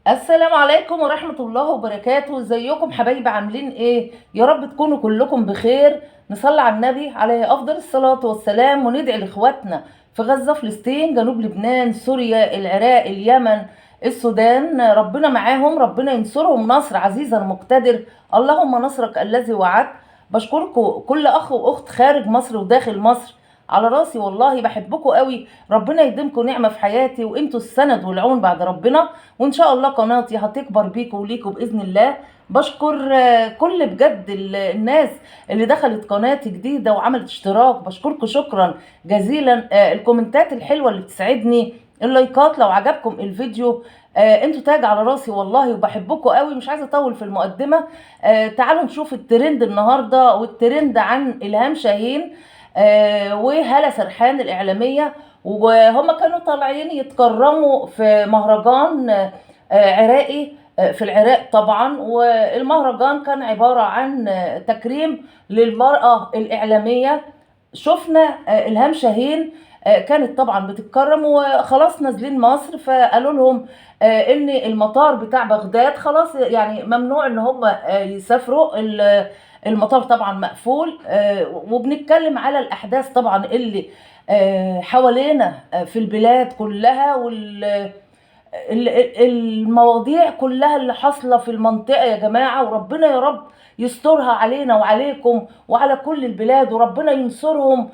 السلام عليكم ورحمة الله وبركاته. ازيكم حبايبي؟ عاملين ايه؟ يا رب تكونوا كلكم بخير. نصلي على النبي عليه افضل الصلاة والسلام، وندعي لاخواتنا في غزة، فلسطين، جنوب لبنان، سوريا، العراق، اليمن، السودان. ربنا معاهم، ربنا ينصرهم نصر عزيزا مقتدر. اللهم نصرك الذي وعدت. بشكركم كل اخ واخت خارج مصر وداخل مصر، على راسي والله، بحبكم قوي. ربنا يديمكم نعمة في حياتي، وانتوا السند والعون بعد ربنا. وان شاء الله قناتي هتكبر بيكم وليكم باذن الله. بشكر كل بجد الناس اللي دخلت قناتي جديده وعملت اشتراك، بشكركم شكرا جزيلا. الكومنتات الحلوه اللي بتسعدني، اللايكات لو عجبكم الفيديو. انتوا تاج على راسي والله، وبحبكم قوي. مش عايزه اطول في المقدمه. تعالوا نشوف الترند النهارده، والترند عن الهام شاهين وهالة سرحان الإعلامية. وهم كانوا طالعين يتكرموا في مهرجان عراقي في العراق طبعا. والمهرجان كان عبارة عن تكريم للمرأة الإعلامية. شفنا إلهام شاهين كانت طبعا بتتكرم، وخلاص نازلين مصر، فقالوا لهم ان المطار بتاع بغداد خلاص يعني ممنوع ان هم يسافروا. المطار طبعا مقفول. وبنتكلم على الاحداث طبعا اللي حوالينا في البلاد كلها، المواضيع كلها اللي حاصله في المنطقه يا جماعه. وربنا يا رب يسترها علينا وعليكم وعلى كل البلاد، وربنا ينصرهم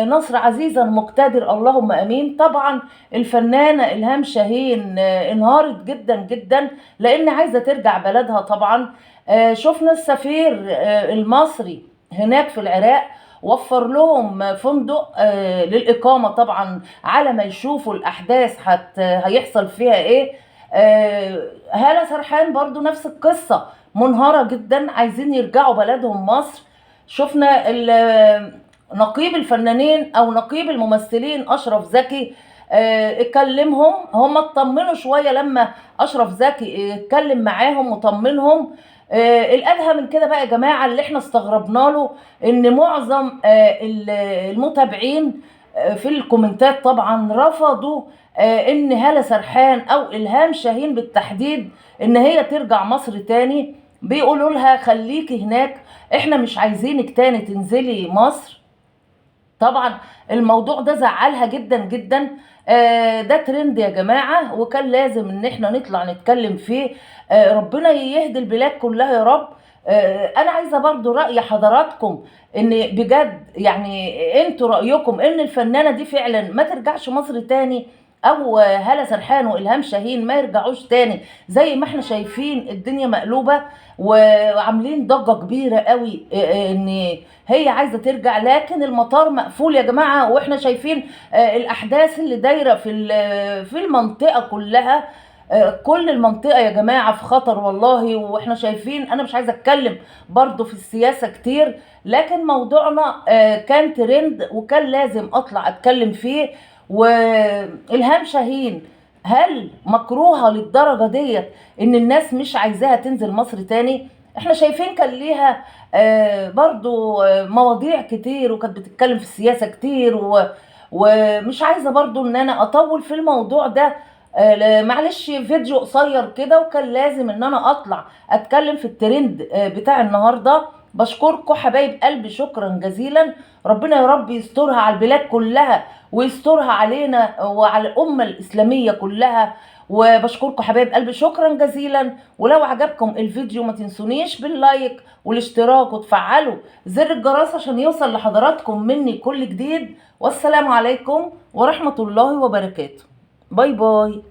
نصر عزيزا مقتدر، اللهم امين. طبعا الفنانه الهام شاهين انهارت جدا جدا، لان عايزه ترجع بلدها طبعا. شفنا السفير المصري هناك في العراق وفر لهم فندق للإقامة طبعا، على ما يشوفوا الأحداث هيحصل فيها إيه. هالة سرحان برضو نفس القصة، منهارة جدا، عايزين يرجعوا بلدهم مصر. شفنا نقيب الفنانين أو نقيب الممثلين أشرف زكي اتكلمهم، هم اطمنوا شوية لما أشرف زكي اتكلم معاهم وطمنهم. الأدهى من كده بقى يا جماعة، اللي احنا استغربنا له، ان معظم المتابعين في الكومنتات طبعا رفضوا ان هالة سرحان او الهام شاهين بالتحديد ان هي ترجع مصر تاني. بيقولوا لها خليكي هناك، احنا مش عايزينك تاني تنزلي مصر. طبعا الموضوع ده زعلها جدا جدا. ده ترند يا جماعة، وكان لازم ان احنا نطلع نتكلم فيه. ربنا يهدي البلاد كلها يا رب. انا عايزة برضو رأي حضراتكم، ان بجد يعني انتوا رأيكم ان الفنانة دي فعلا ما ترجعش مصر تاني، او هالة سرحان والهام شاهين ما يرجعوش تاني. زي ما احنا شايفين الدنيا مقلوبة وعاملين ضجة كبيرة قوي ان هي عايزة ترجع، لكن المطار مقفول يا جماعة. واحنا شايفين الاحداث اللي دايرة في المنطقة كلها. كل المنطقة يا جماعة في خطر والله. واحنا شايفين، انا مش عايزة اتكلم برضو في السياسة كتير، لكن موضوعنا كان ترند وكان لازم اطلع اتكلم فيه. والهام شاهين هل مكروهة للدرجة ديت ان الناس مش عايزاها تنزل مصر تاني؟ احنا شايفين كان ليها برضو مواضيع كتير، وكانت بتتكلم في السياسة كتير ومش عايزة برضو ان انا اطول في الموضوع ده. معلش فيديو قصير كده، وكان لازم ان انا اطلع اتكلم في الترند بتاع النهاردة. بشكركم حبايب قلبي شكرا جزيلا. ربنا يا رب يسترها على البلاد كلها، ويسترها علينا وعلى الأمة الإسلامية كلها. وبشكركم حبايب قلبي شكرا جزيلا. ولو عجبكم الفيديو ما تنسونيش باللايك والاشتراك، وتفعلوا زر الجرس عشان يوصل لحضراتكم مني كل جديد. والسلام عليكم ورحمة الله وبركاته. باي باي.